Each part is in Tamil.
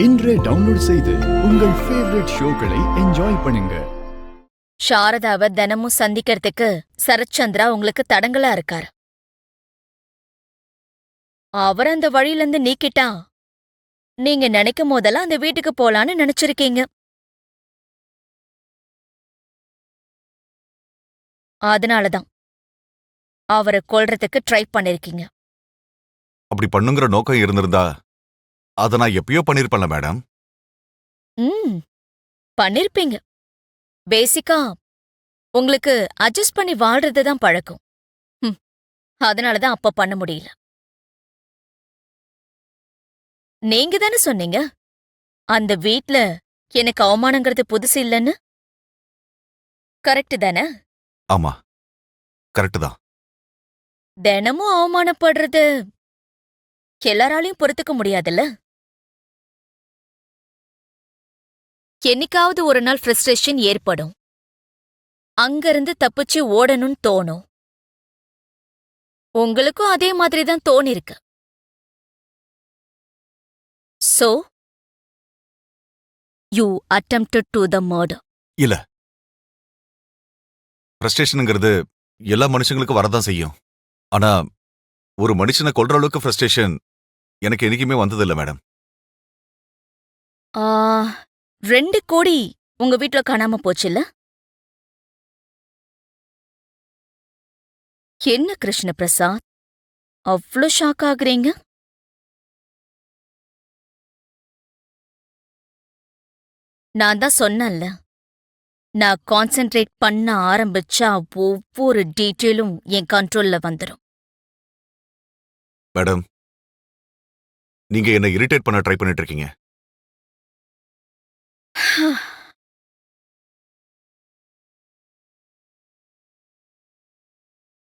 இன்றே டவுன்லோட் செய்து உங்கள் ஃபேவரட் ஷோக்களை என்ஜாய் பண்ணுங்க. சாரதாவை தினமும் சந்திக்கிறதுக்கு சரத்சந்திரா உங்களுக்கு தடங்கலா இருக்காரு. அவர் அந்த வழியிலிருந்து நீக்கிட்டா நீங்க நினைக்கும் போதெல்லாம் அந்த வீட்டுக்கு போலான்னு நினைச்சிருக்கீங்க. அதனாலதான் அவரை கொல்றதுக்கு ட்ரை பண்ணிருக்கீங்க. அப்படி பண்ணுங்கிற நோக்கம் இருந்திருந்தா அத நான் எப்பயோ பண்ணிருப்பேன்ல மேடம். பண்ணிருப்பீங்க. பேசிக்கா உங்களுக்கு அட்ஜஸ்ட் பண்ணி வாழ்றதுதான் பழக்கம். அதனாலதான் அப்ப பண்ண முடியல. நீங்க தானே சொன்னீங்க அந்த வீட்ல எனக்கு அவமானங்கிறது புதுசு இல்லைன்னு. கரெக்ட் தானே? ஆமா, கரெக்ட் தான். தினமும் அவமானப்படுறது எல்லாராலையும் பொறுத்துக்க முடியாதுல்ல. என்னைக்காவது ஒரு நாள் ஃப்ரஸ்ட்ரேஷன் ஏற்படும். அங்கிருந்து தப்பிச்சு ஓடணும்னு தோணும். உங்களுக்கும் அதே மாதிரி தான் தோணிருக்கு. So, you attempted to the murder. இல்ல, ஃப்ரஸ்ட்ரேஷனுங்கிறது எல்லா மனுஷங்களுக்கும் வரதான் செய்யும். ஆனா ஒரு மனுஷனை கொல்ற அளவுக்கு ஃப்ரஸ்ட்ரேஷன் எனக்கு என்னைக்குமே வந்ததில்ல மேடம். 2 கோடி உங்க வீட்ல காணாம போச்சுல்ல? என்ன கிருஷ்ண பிரசாத், அவ்ளோ ஷாக் ஆகுறீங்க? நான் தான் சொன்னேன்ல, நான் கான்சென்ட்ரேட் பண்ண ஆரம்பிச்சா ஒவ்வொரு டீட்டெயிலும் என் கண்ட்ரோல்ல வந்துடும். மேடம், நீங்க என்ன இரிட்டேட் பண்ண ட்ரை பண்ணிட்டு இருக்கீங்க.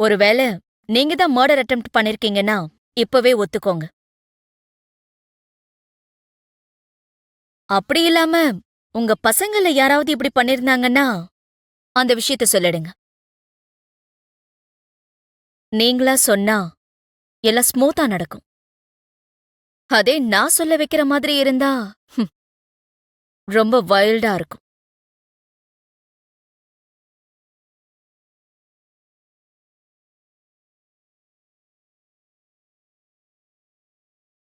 ஒருவேளை நீங்க தான் மர்டர் அட்டெம்ப்ட் பண்ணிருக்கீங்கன்னா இப்பவே ஒத்துக்கோங்க. அப்படி இல்லாம உங்க பசங்கள யாராவது இப்படி பண்ணிருந்தாங்கன்னா அந்த விஷயத்த சொல்லிடுங்க. நீங்களா சொன்னா எல்லாம் ஸ்மூத்தா நடக்கும். அதே நான் சொல்ல வைக்கிற மாதிரி இருந்தா ரொம்ப வைல்டா இருக்கும்.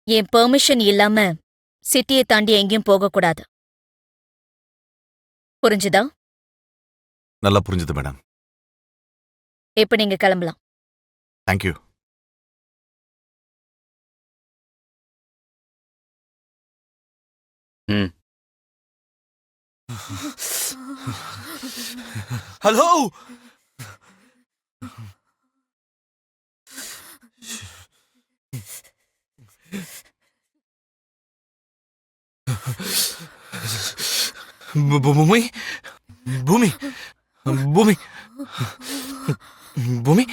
என் பெர்மிஷன் இல்லாம சிட்டியை தாண்டி எங்கேயும் போகக்கூடாது. புரிஞ்சுதா? நல்லா புரிஞ்சுது மேடம். இப்ப நீங்க கிளம்பலாம். தேங்க்யூ. ஹலோ, பூமி பூமி பூமி பூமி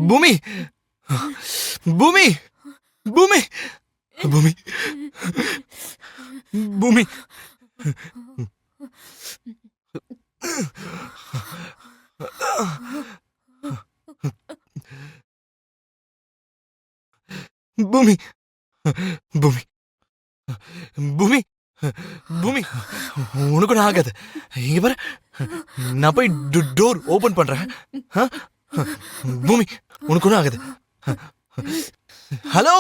பூமி பூமி பூமி பூமி பூமி பூமி பூமி பூமி பூமி உனக்கு நான் ஆகாது. இங்க பாரு, நான் போய் டோர் ஓபன் பண்றேன். பூமி உனக்கு ஒன்றும் ஆகாது. ஹலோ,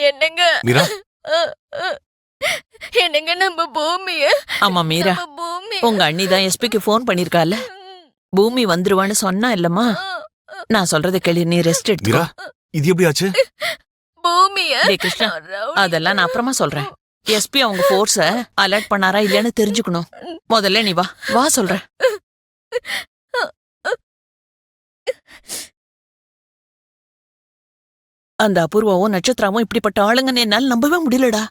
என்னங்க மீரா, என்னங்க நம்ம பூமிய ஆமா மீரா, உங்க அண்ணி தான் எஸ்பிக்கு போன் பண்ணிருக்கால. பூமி வந்துருவான்னு சொன்னா இல்லம்மா. நான் சொல்றத கேளு, நீ ரெஸ்ட் எடுத்துக்கோ. மீரா, இது எப்படி ஆச்சு? பூமிய டேய் கிருஷ்ணா, அதெல்லாம் நான் அப்புறமா சொல்றேன். எஸ்பி அவங்க ஃபோர்ஸ அலர்ட் பண்ணாரா இல்லையான்னு தெரிஞ்சுக்கணும். முதல்ல நீ வா வா சொல்றேன். அந்த அபூர்வாவும் நட்சத்திராவும் இப்படிப்பட்ட ஆளுங்கன்னு என்னால நம்பவே முடியலடா.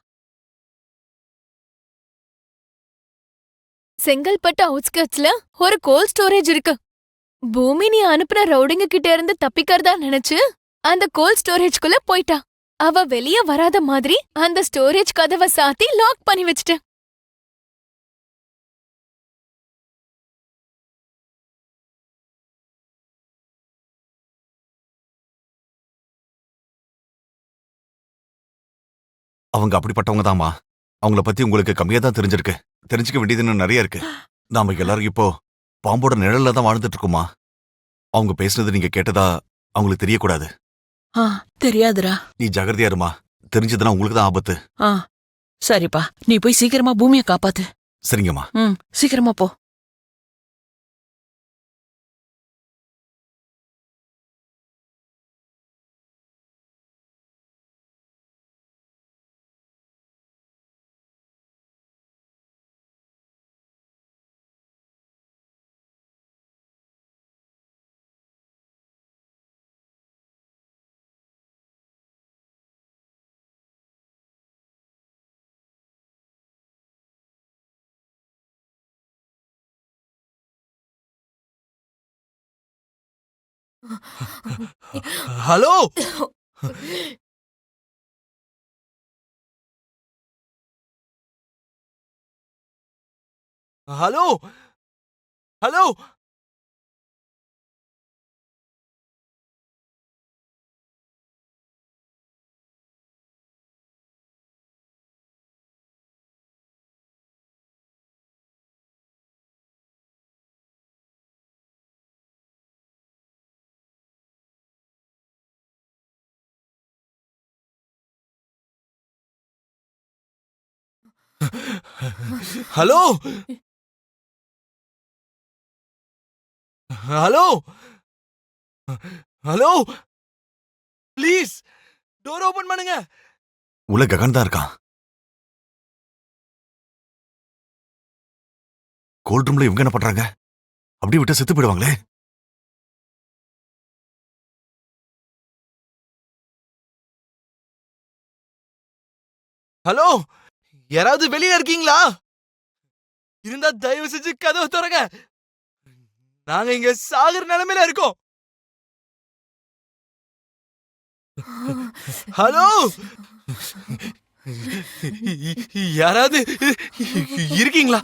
செங்கல்பட்டு அவுட்ஸ்கர்ட்ஸ்ல ஒரு கோல்ட் ஸ்டோரேஜ் இருக்கு. பூமி நீ அனுப்புன ரவுடிங்க கிட்ட இருந்து தப்பிக்கிறதா நினைச்சு அந்த கோல்ட் ஸ்டோரேஜ்குள்ள போயிட்டா. அவ வெளிய வராத மாதிரி அந்த ஸ்டோரேஜ் கதவை சாத்தி லாக் பண்ணி வச்சிட்டேன். அவங்க அப்படிப்பட்டவங்க தாம்மா. அவங்கள பத்தி உங்களுக்கு கம்மியா தான் தெரிஞ்சிருக்கு. தெரிஞ்சுக்க வேண்டியது இன்னும் நிறைய இருக்கு. நாம எல்லாரும் இப்போ பாம்போட நிழல்ல தான் வாழ்ந்துட்டு இருக்கோமா. அவங்க பேசுனது நீங்க கேட்டதா அவங்களுக்கு தெரியக்கூடாது. ஆ, தெரியாதுடா. நீ ஜாகிரதையா இருமா. தெரிஞ்சதுன்னா உங்களுக்கு தான் ஆபத்து. ஆ, சரிப்பா. நீ போய் சீக்கிரமா பூமியை காப்பாத்து. சரிங்கம்மா. சீக்கிரமா போ. Hello hello hello hello hello hello please door open பண்ணுங்க. உள்ள ககன் தான் இருக்கான். கோல்ட் ரூம்ல இவங்க என்ன பண்றாங்க? அப்படியே விட்டா செத்து போயிடுவாங்களே. ஹலோ, யாராவது வெளியே இருக்கீங்களா? இருந்தா தயவு செஞ்சு கதவை திறங்க. நாங்க இங்க சாகுற நிலைமையில இருக்கோம். ஹலோ, யாராவது இருக்கீங்களா?